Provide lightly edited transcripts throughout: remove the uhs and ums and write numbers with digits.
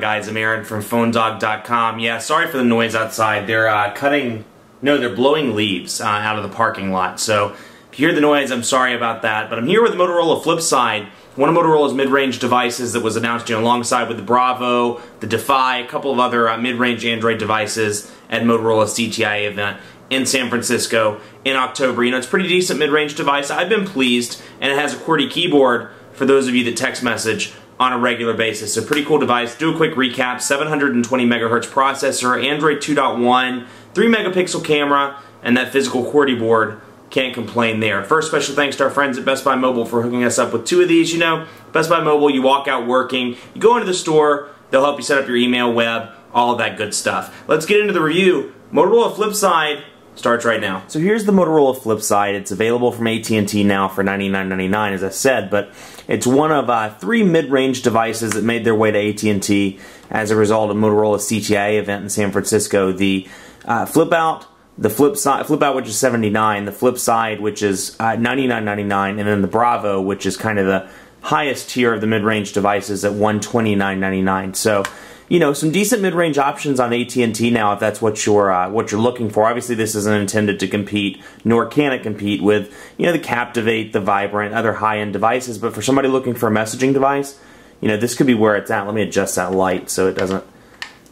guys? I'm Aaron from PhoneDog.com. Yeah, sorry for the noise outside. They're they're blowing leaves out of the parking lot. So if you hear the noise, I'm sorry about that. But I'm here with the Motorola Flipside, one of Motorola's mid-range devices that was announced alongside with the Bravo, the Defy, a couple of other mid-range Android devices at Motorola's CTIA event in San Francisco in October. You know, it's a pretty decent mid-range device. I've been pleased, and it has a QWERTY keyboard for those of you that text message on a regular basis. So pretty cool device. Do a quick recap. 720 megahertz processor, Android 2.1, 3 megapixel camera, and that physical QWERTY board. Can't complain there. First, special thanks to our friends at Best Buy Mobile for hooking us up with 2 of these. You know, Best Buy Mobile, you walk out working, you go into the store, they'll help you set up your email, web, all of that good stuff. Let's get into the review. Motorola Flipside starts right now. So here's the Motorola Flipside. It's available from AT&T now for $99.99, as I said, but it's one of 3 mid-range devices that made their way to AT&T as a result of Motorola's CTIA event in San Francisco. The Flip Out, the Flip Out, which is $79, the Flipside, which is $99.99, and then the Bravo, which is kind of the highest tier of the mid-range devices at $129.99. So, you know, some decent mid-range options on AT&T now if that's what you're looking for. Obviously, this isn't intended to compete, nor can it compete with, you know, the Captivate, the Vibrant, other high-end devices. But for somebody looking for a messaging device, you know, this could be where it's at. Let me adjust that light so it doesn't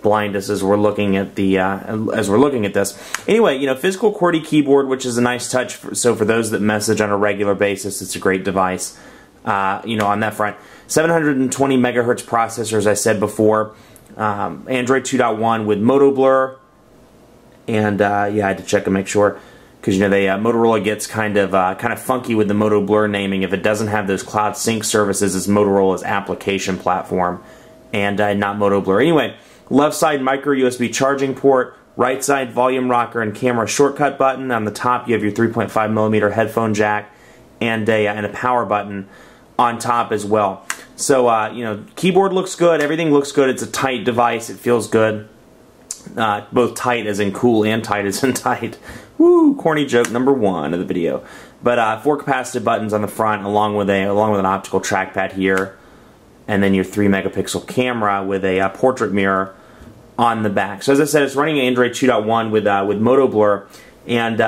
blind us as we're looking at the this. Anyway, you know, physical QWERTY keyboard, which is a nice touch. So for those that message on a regular basis, it's a great device. You know, on that front, 720 megahertz processor, as I said before. Android 2.1 with Moto Blur, and yeah, I had to check and make sure, because you know Motorola gets kind of funky with the Moto Blur naming if it doesn't have those cloud sync services as Motorola's application platform, and not Moto Blur. Anyway, left side micro USB charging port, right side volume rocker and camera shortcut button. On the top, you have your 3.5mm headphone jack, and a power button on top as well. So, you know, keyboard looks good, everything looks good, it's a tight device, it feels good. Both tight as in cool and tight as in tight. Woo, corny joke number 1 of the video. But 4 capacitive buttons on the front along with an optical trackpad here. And then your 3 megapixel camera with a portrait mirror on the back. So as I said, it's running Android 2.1 with Moto Blur. And,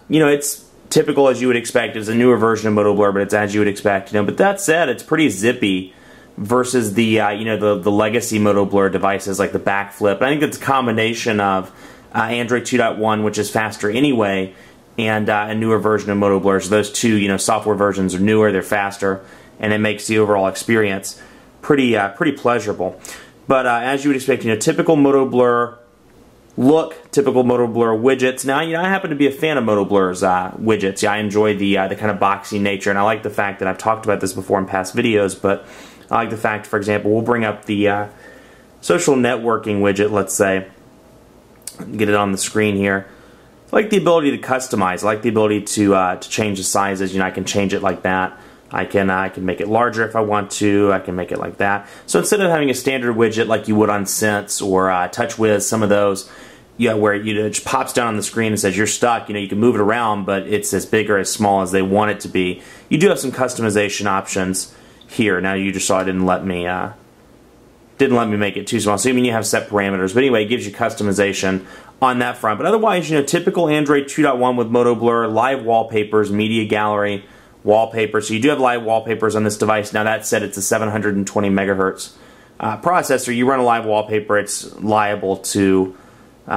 you know, it's typical as you would expect. It's a newer version of Moto Blur, but it's as you would expect. You know, but that said, it's pretty zippy versus the you know, the legacy Moto Blur devices like the backflip. I think it's a combination of Android 2.1, which is faster anyway, and a newer version of Moto Blur. So those two, you know, software versions are newer, they're faster, and it makes the overall experience pretty pleasurable. But as you would expect, you know, typical Moto Blur look, typical Moto Blur widgets. Now, you know, I happen to be a fan of Moto Blur's widgets. Yeah, I enjoy the kind of boxy nature, and I like the fact that I've talked about this before in past videos, but I like the fact, for example, we'll bring up the social networking widget, let's say, get it on the screen here. I like the ability to customize. I like the ability to change the sizes. You know, I can change it like that. I can make it larger if I want to. I can make it like that. So instead of having a standard widget like you would on Sense or TouchWiz, some of those, yeah, where it just pops down on the screen and says you're stuck. You know, you can move it around, but it's as big or as small as they want it to be. You do have some customization options here. Now you just saw it didn't let me make it too small. So I mean, you have set parameters, but anyway, it gives you customization on that front. But otherwise, you know, typical Android 2.1 with Moto Blur, live wallpapers, media gallery, wallpaper. So you do have live wallpapers on this device. Now that said, it's a 720 megahertz processor. You run a live wallpaper, it's liable to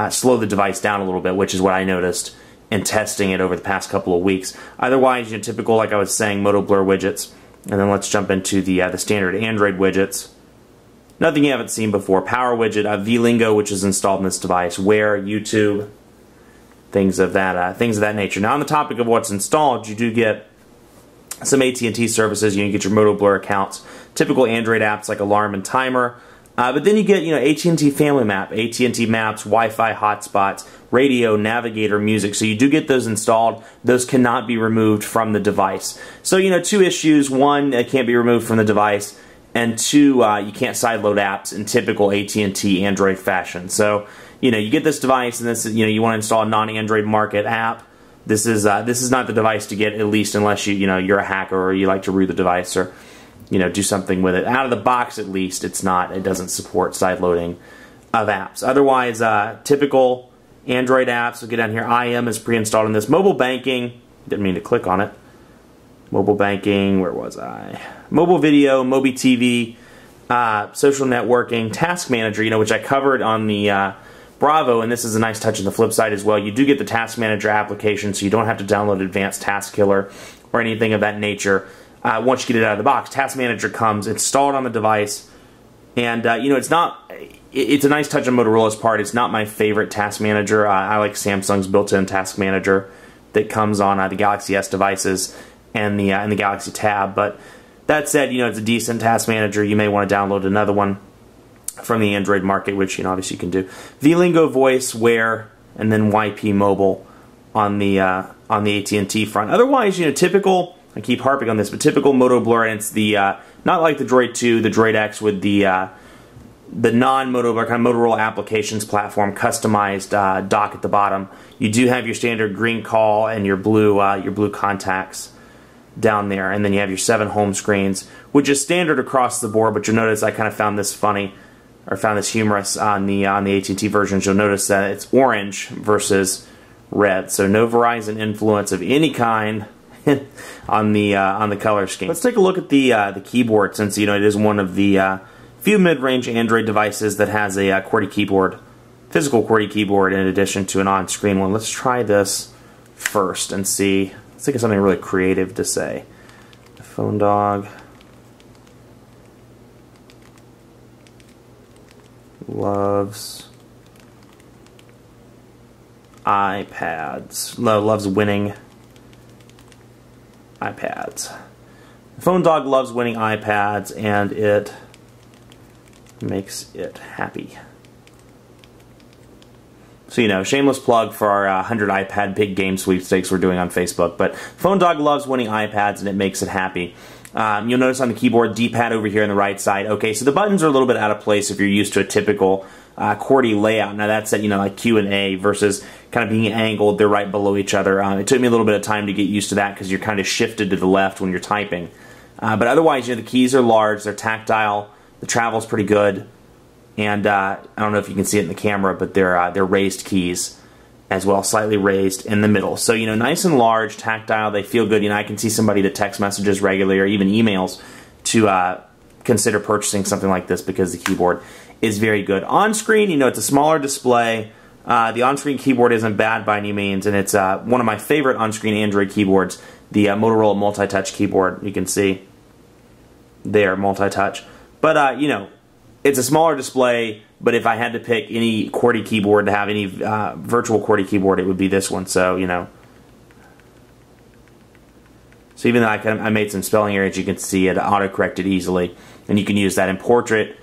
slow the device down a little bit, which is what I noticed in testing it over the past couple of weeks. Otherwise, you know, typical, like I was saying, Moto Blur widgets. And then let's jump into the standard Android widgets. Nothing you haven't seen before. Power widget, VLingo, which is installed in this device. Wear, YouTube, things of that nature. Now, on the topic of what's installed, you do get some AT&T services. You can get your Moto Blur accounts, typical Android apps like Alarm and Timer. But then you get, you know, AT&T Family Map, AT&T Maps, Wi-Fi hotspots, radio, navigator, music. So you do get those installed. Those cannot be removed from the device. So, you know, 2 issues. 1, it can't be removed from the device. And 2, you can't sideload apps in typical AT&T Android fashion. So, you know, you get this device and this, you know, you want to install a non-Android market app. This is not the device to get, at least unless you know, you're a hacker or you like to root the device or you know, do something with it. Out of the box, at least, it doesn't support side loading of apps. Otherwise, typical Android apps. We'll get down here. IM is pre-installed in this. Mobile banking. Didn't mean to click on it. Mobile banking. Where was I? Mobile video, Mobi TV, social networking, task manager. You know, which I covered on the Bravo, and this is a nice touch on the flip side as well. You do get the task manager application, so you don't have to download Advanced Task Killer or anything of that nature. Once you get it out of the box, Task Manager comes installed on the device, and you know, it's a nice touch on Motorola's part. It's not my favorite task manager. I like Samsung's built-in task manager that comes on the Galaxy S devices and the Galaxy Tab. But that said, you know, it's a decent task manager. You may want to download another one from the Android market, which, you know, obviously you can do. VLingo Voice, Wear, and then YP Mobile on the AT&T front. Otherwise, you know, typical. I keep harping on this, but typical Moto Blur, and it's the not like the Droid 2, the Droid X with the non-Moto Blur kind of Motorola applications platform customized dock at the bottom. You do have your standard green call and your blue contacts down there, and then you have your 7 home screens, which is standard across the board. But you'll notice I kind of found this funny, or found this humorous on the AT&T versions. You'll notice that it's orange versus red, so no Verizon influence of any kind on the color scheme. Let's take a look at the keyboard, since, you know, it is one of the few mid-range Android devices that has a QWERTY keyboard, physical QWERTY keyboard, in addition to an on-screen one. Let's try this first and see. Let's think of something really creative to say. The phone dog loves iPads. Loves winning iPads. The phone dog loves winning iPads, and it makes it happy. So, you know, shameless plug for our 100 iPad big game sweepstakes we're doing on Facebook. But phone dog loves winning iPads, and it makes it happy. You'll notice on the keyboard, D-pad over here on the right side. Okay, so the buttons are a little bit out of place if you're used to a typical QWERTY layout. Now that's at, you know, like Q and A versus kind of being angled. They're right below each other. It took me a little bit of time to get used to that because you're kind of shifted to the left when you're typing. But otherwise, you know, the keys are large. They're tactile. The travel's pretty good. And I don't know if you can see it in the camera, but they're raised keys as well, slightly raised in the middle. So, you know, nice and large, tactile. They feel good. You know, I can see somebody that text messages regularly or even emails to consider purchasing something like this because the keyboard is very good. On screen, you know, it's a smaller display. The on-screen keyboard isn't bad by any means, and it's one of my favorite on-screen Android keyboards, the Motorola Multitouch keyboard. You can see there, Multitouch. But, you know, it's a smaller display, but if I had to pick any QWERTY keyboard to have, any virtual QWERTY keyboard, it would be this one. So, you know. So even though I made some spelling errors, you can see it auto-corrected easily. And you can use that in portrait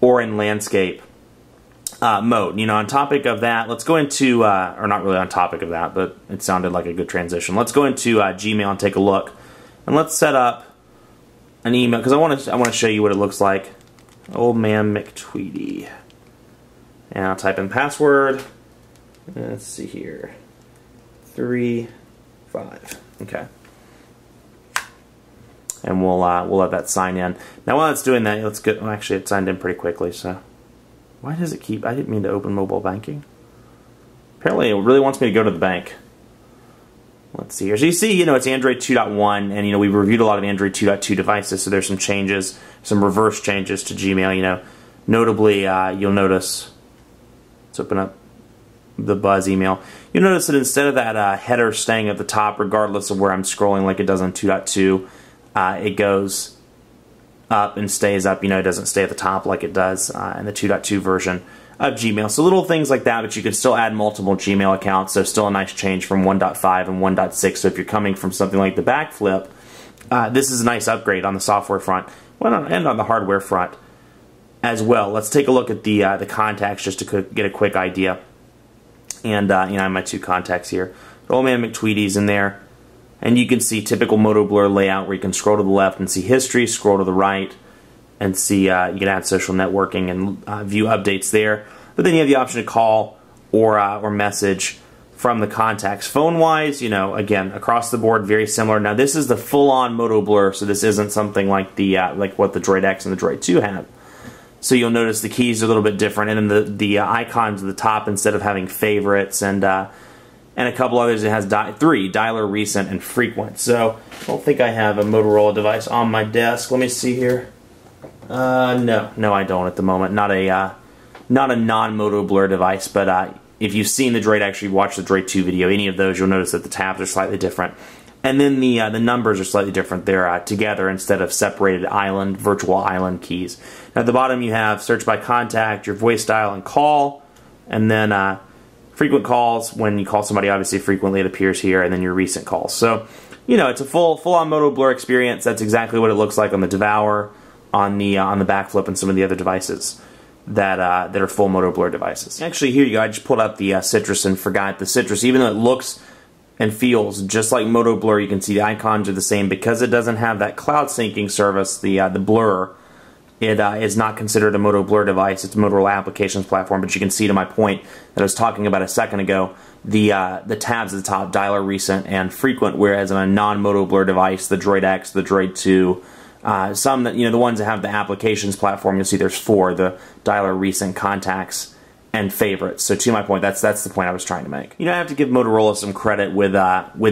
or in landscape mode. You know, on topic of that, let's go into, or not really on topic of that, but it sounded like a good transition. Let's go into Gmail and take a look. And let's set up an email, because I want to show you what it looks like. Old man McTweety. And I'll type in password. Let's see here. 35. Okay. And we'll let that sign in. Now while it's doing that, let's get. Well, actually, it signed in pretty quickly. So why does it keep? I didn't mean to open mobile banking. Apparently, it really wants me to go to the bank. Let's see here. So you see, you know, it's Android 2.1, and, you know, we've reviewed a lot of Android 2.2 devices, so there's some changes, some reverse changes to Gmail, you know. Notably, you'll notice, let's open up the Buzz email. You'll notice that instead of that header staying at the top, regardless of where I'm scrolling like it does on 2.2, it goes up and stays up. You know, it doesn't stay at the top like it does in the 2.2 version of Gmail. So little things like that, but you can still add multiple Gmail accounts, so still a nice change from 1.5 and 1.6. So if you're coming from something like the backflip, this is a nice upgrade on the software front and on the hardware front as well. Let's take a look at the contacts just to get a quick idea. And you know, I have my 2 contacts here. Old man McTweety's in there. And you can see typical Moto Blur layout where you can scroll to the left and see history, scroll to the right, and see you can add social networking and view updates there. But then you have the option to call or message from the contacts. Phone-wise, you know, again, across the board, very similar. Now, this is the full-on Moto Blur, so this isn't something like the like what the Droid X and the Droid 2 have. So you'll notice the keys are a little bit different, and then the icons at the top, instead of having favorites and a couple others, it has three: dialer, recent, and frequent. So I don't think I have a Motorola device on my desk. Let me see here. No, I don't at the moment. Not a non-Moto Blur device, but if you've seen the Droid, actually watch the Droid 2 video, any of those, you'll notice that the tabs are slightly different. And then the numbers are slightly different. They're together instead of separated virtual island keys. Now at the bottom you have search by contact, your voice dial and call, and then frequent calls. When you call somebody, obviously frequently, it appears here, and then your recent calls. So, you know, it's a full-on Moto Blur experience. That's exactly what it looks like on the Devour, on the Backflip, and some of the other devices that are full Moto Blur devices. Actually, here you go. I just pulled up the Citrus and forgot the Citrus. Even though it looks and feels just like Moto Blur, you can see the icons are the same. Because it doesn't have that cloud syncing service, the Blur, it is not considered a Moto Blur device. It's a Motorola Applications Platform. But you can see, to my point that I was talking about a second ago, the tabs at the top, dialer, recent, and frequent, whereas on a non-Moto Blur device, the Droid X, the Droid 2, some that, you know, the ones that have the Applications Platform, you'll see there's 4: the dialer, recent, contacts, and favorites. So to my point, that's the point I was trying to make. You know, I have to give Motorola some credit with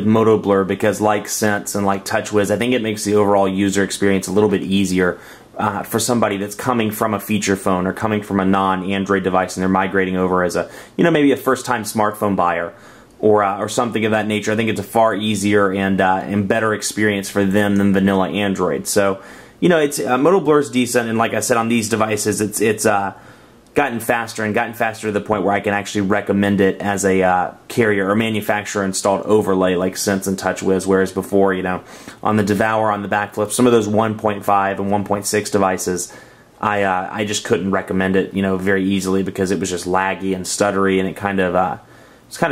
Moto Blur, because like Sense and like TouchWiz, I think it makes the overall user experience a little bit easier for somebody that's coming from a feature phone or coming from a non-Android device and they're migrating over as a, you know, maybe a first-time smartphone buyer or something of that nature. I think it's a far easier and better experience for them than vanilla Android. So, you know, it's Moto Blur's decent, and like I said, on these devices, it's gotten faster to the point where I can actually recommend it as a carrier or manufacturer-installed overlay like Sense and TouchWiz, whereas before, you know, on the Devour, on the Backflip, some of those 1.5 and 1.6 devices, I just couldn't recommend it, you know, very easily, because it was just laggy and stuttery, and it kind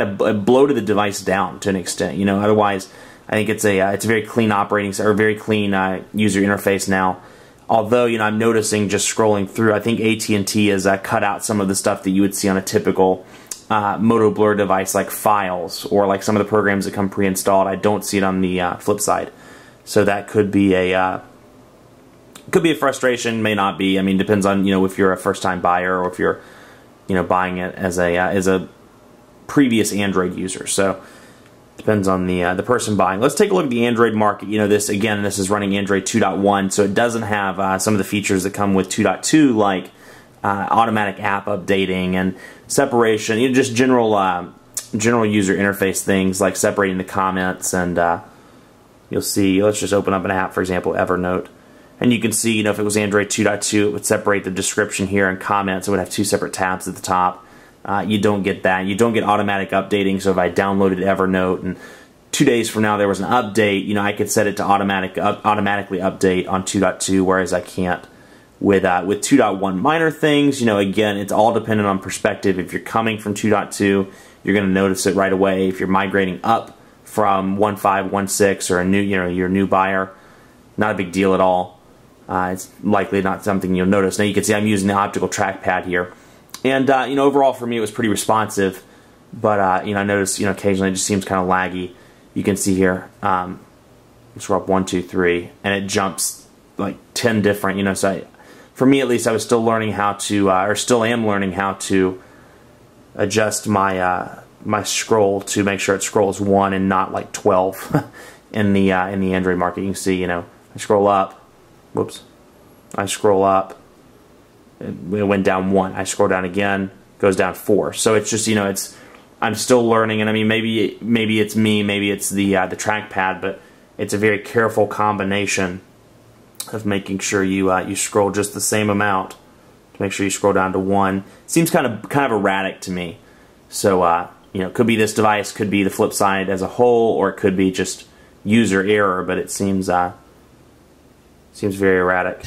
of bloated the device down to an extent, you know. Otherwise, I think it's a very clean very clean user interface now. Although, you know, I'm noticing just scrolling through, I think AT&T has cut out some of the stuff that you would see on a typical Moto Blur device, like files or like some of the programs that come pre-installed. I don't see it on the Flipside, so that could be a frustration. May not be. I mean, depends on, you know, if you're a first-time buyer or if you're, you know, buying it as a previous Android user. So depends on the person buying. Let's take a look at the Android market. You know, this is running Android 2.1, so it doesn't have some of the features that come with 2.2, like automatic app updating and separation. You know, just general user interface things like separating the comments. And you'll see. Let's just open up an app, for example, Evernote, and you can see, you know, if it was Android 2.2, it would separate the description here and comments. It would have 2 separate tabs at the top. You don't get that. You don't get automatic updating. So if I downloaded Evernote and 2 days from now there was an update, you know, I could set it to automatically update on 2.2, whereas I can't with 2.1. Minor things, you know, again, it's all dependent on perspective. If you're coming from 2.2, you're going to notice it right away. If you're migrating up from 1.5, 1.6, or a new, you know, you're a new buyer, not a big deal at all. It's likely not something you'll notice. Now you can see I'm using the Optical Trackpad here. And, you know, overall for me it was pretty responsive, but, you know, I noticed, you know, occasionally it just seems kind of laggy. You can see here, scroll up 1, 2, 3, and it jumps like 10 different, you know, so for me at least, I was still learning how to, or still am learning how to adjust my, my scroll to make sure it scrolls 1 and not like 12 in the Android market. You can see, you know, I scroll up, whoops, I scroll up, it went down 1. I scroll down again, goes down 4. So it's just, you know, I'm still learning, and I mean, maybe it's me, maybe it's the trackpad, but it's a very careful combination of making sure you scroll just the same amount to make sure you scroll down to 1. Seems kind of erratic to me. So you know, it could be this device, could be the Flipside as a whole, or it could be just user error, but it seems very erratic.